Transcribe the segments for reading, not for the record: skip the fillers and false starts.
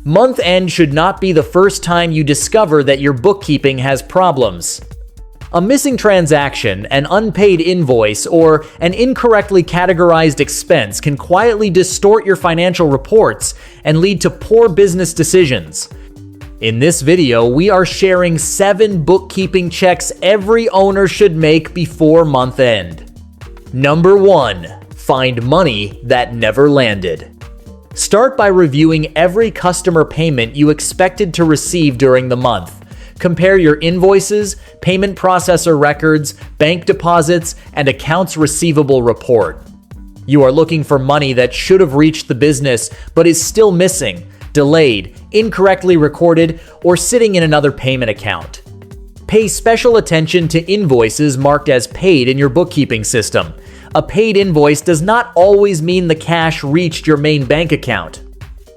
Month end should not be the first time you discover that your bookkeeping has problems. A missing transaction, an unpaid invoice, or an incorrectly categorized expense can quietly distort your financial reports and lead to poor business decisions. In this video, we are sharing 7 bookkeeping checks every owner should make before month end. Number 1. Find money that never landed. Start by reviewing every customer payment you expected to receive during the month. Compare your invoices, payment processor records, bank deposits, and accounts receivable report. You are looking for money that should have reached the business but is still missing, delayed, incorrectly recorded, or sitting in another payment account. Pay special attention to invoices marked as paid in your bookkeeping system. A paid invoice does not always mean the cash reached your main bank account.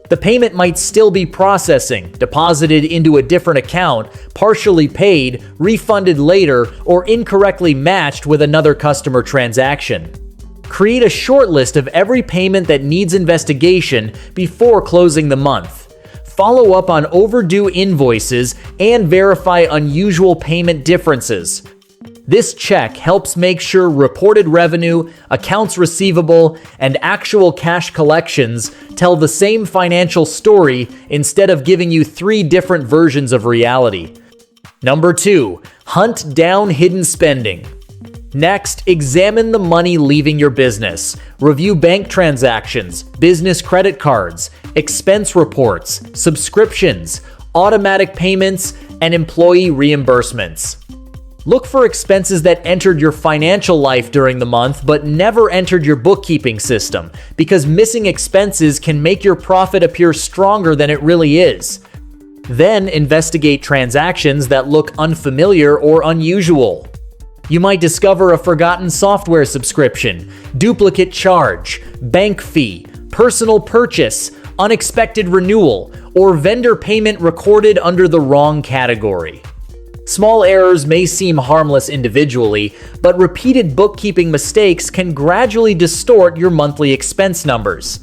The payment might still be processing, deposited into a different account, partially paid, refunded later, or incorrectly matched with another customer transaction. Create a short list of every payment that needs investigation before closing the month. Follow up on overdue invoices and verify unusual payment differences. This check helps make sure reported revenue, accounts receivable, and actual cash collections tell the same financial story instead of giving you 3 different versions of reality. Number 2. Hunt down hidden spending. Next, examine the money leaving your business. Review bank transactions, business credit cards, expense reports, subscriptions, automatic payments, and employee reimbursements. Look for expenses that entered your financial life during the month but never entered your bookkeeping system, because missing expenses can make your profit appear stronger than it really is. Then investigate transactions that look unfamiliar or unusual. You might discover a forgotten software subscription, duplicate charge, bank fee, personal purchase, unexpected renewal, or vendor payment recorded under the wrong category. Small errors may seem harmless individually, but repeated bookkeeping mistakes can gradually distort your monthly expense numbers.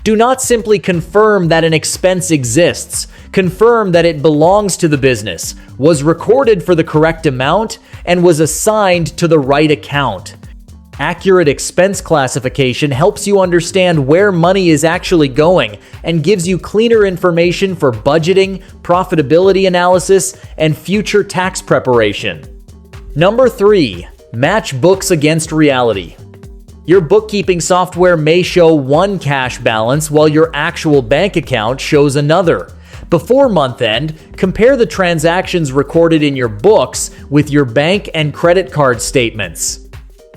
Do not simply confirm that an expense exists. Confirm that it belongs to the business, was recorded for the correct amount, and was assigned to the right account. Accurate expense classification helps you understand where money is actually going and gives you cleaner information for budgeting, profitability analysis, and future tax preparation. Number 3. Match books against reality. Your bookkeeping software may show one cash balance while your actual bank account shows another. Before month end, compare the transactions recorded in your books with your bank and credit card statements.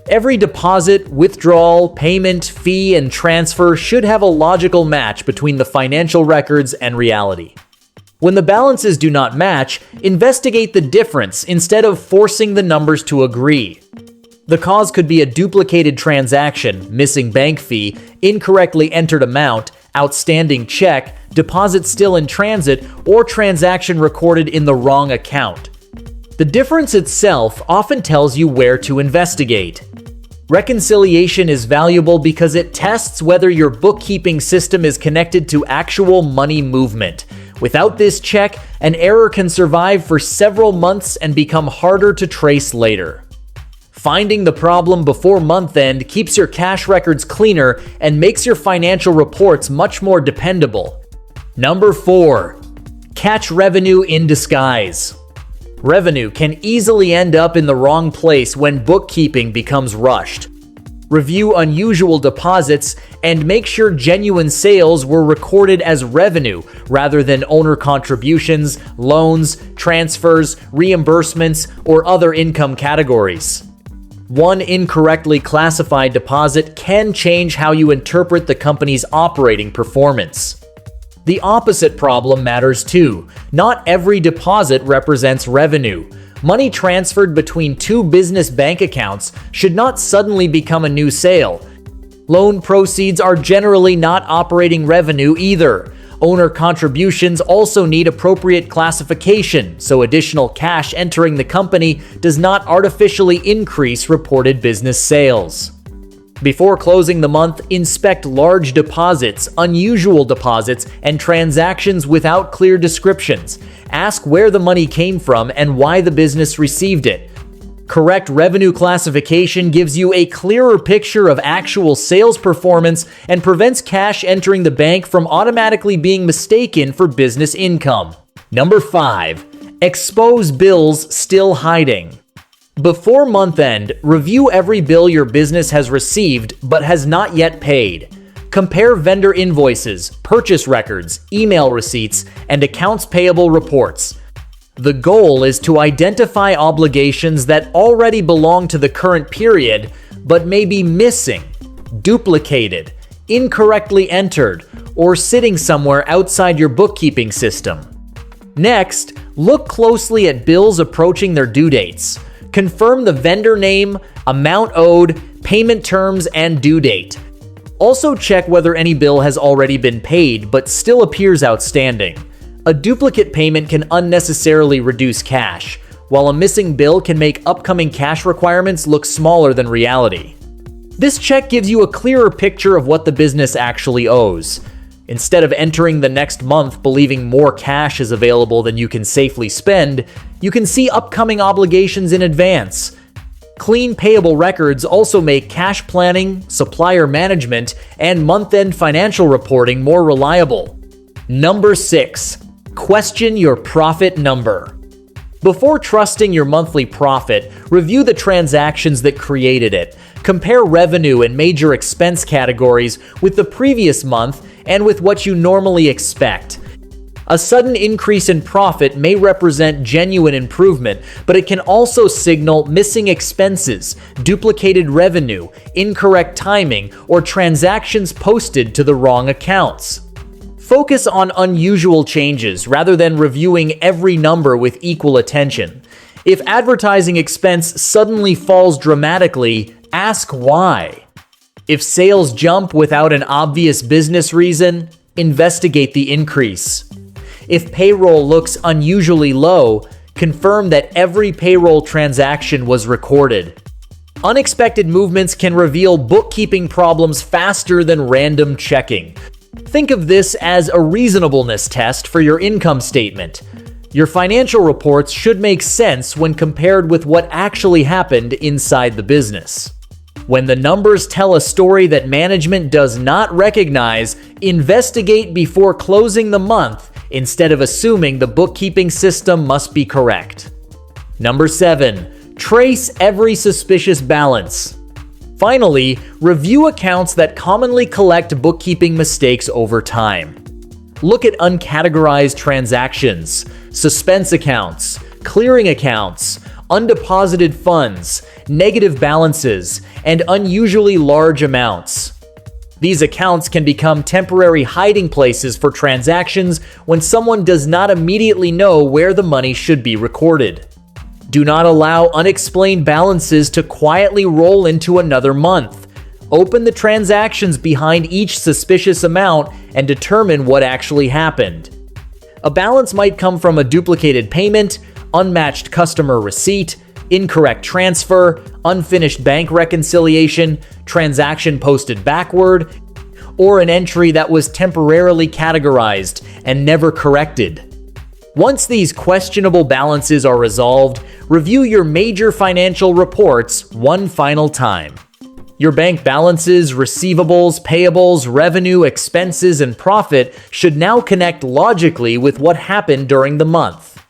Every deposit, withdrawal, payment, fee, and transfer should have a logical match between the financial records and reality. When the balances do not match, investigate the difference instead of forcing the numbers to agree. The cause could be a duplicated transaction, missing bank fee, incorrectly entered amount, outstanding check, deposit still in transit, or transaction recorded in the wrong account. The difference itself often tells you where to investigate. Reconciliation is valuable because it tests whether your bookkeeping system is connected to actual money movement. Without this check, an error can survive for several months and become harder to trace later. Finding the problem before month end keeps your cash records cleaner and makes your financial reports much more dependable. Number 4. Catch revenue in disguise. Revenue can easily end up in the wrong place when bookkeeping becomes rushed. Review unusual deposits and make sure genuine sales were recorded as revenue rather than owner contributions, loans, transfers, reimbursements, or other income categories. One incorrectly classified deposit can change how you interpret the company's operating performance. The opposite problem matters too. Not every deposit represents revenue. Money transferred between 2 business bank accounts should not suddenly become a new sale. Loan proceeds are generally not operating revenue either. Owner contributions also need appropriate classification, so additional cash entering the company does not artificially increase reported business sales. Before closing the month, inspect large deposits, unusual deposits, and transactions without clear descriptions. Ask where the money came from and why the business received it. Correct revenue classification gives you a clearer picture of actual sales performance and prevents cash entering the bank from automatically being mistaken for business income. Number 5. Expose bills still hiding. Before month end, review every bill your business has received but has not yet paid. Compare vendor invoices, purchase records, email receipts, and accounts payable reports. The goal is to identify obligations that already belong to the current period but may be missing, duplicated, incorrectly entered, or sitting somewhere outside your bookkeeping system. Next, look closely at bills approaching their due dates. Confirm the vendor name, amount owed, payment terms, and due date. Also check whether any bill has already been paid but still appears outstanding. A duplicate payment can unnecessarily reduce cash, while a missing bill can make upcoming cash requirements look smaller than reality. This check gives you a clearer picture of what the business actually owes. Instead of entering the next month believing more cash is available than you can safely spend, you can see upcoming obligations in advance. Clean payable records also make cash planning, supplier management, and month-end financial reporting more reliable. Number 6. Question your profit number. Before trusting your monthly profit, review the transactions that created it. Compare revenue and major expense categories with the previous month and with what you normally expect. A sudden increase in profit may represent genuine improvement, but it can also signal missing expenses, duplicated revenue, incorrect timing, or transactions posted to the wrong accounts. Focus on unusual changes rather than reviewing every number with equal attention. If advertising expense suddenly falls dramatically, ask why. If sales jump without an obvious business reason, investigate the increase. If payroll looks unusually low, confirm that every payroll transaction was recorded. Unexpected movements can reveal bookkeeping problems faster than random checking. Think of this as a reasonableness test for your income statement. Your financial reports should make sense when compared with what actually happened inside the business. When the numbers tell a story that management does not recognize, investigate before closing the month instead of assuming the bookkeeping system must be correct. Number 7. Trace every suspicious balance. Finally, review accounts that commonly collect bookkeeping mistakes over time. Look at uncategorized transactions, suspense accounts, clearing accounts, undeposited funds, negative balances, and unusually large amounts. These accounts can become temporary hiding places for transactions when someone does not immediately know where the money should be recorded. Do not allow unexplained balances to quietly roll into another month. Open the transactions behind each suspicious amount and determine what actually happened. A balance might come from a duplicated payment, unmatched customer receipt, incorrect transfer, unfinished bank reconciliation, transaction posted backward, or an entry that was temporarily categorized and never corrected. Once these questionable balances are resolved, review your major financial reports one final time. Your bank balances, receivables, payables, revenue, expenses, and profit should now connect logically with what happened during the month.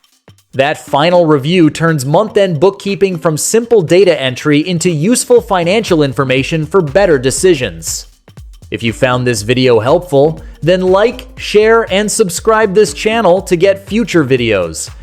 That final review turns month-end bookkeeping from simple data entry into useful financial information for better decisions. If you found this video helpful, then like, share, and subscribe this channel to get future videos.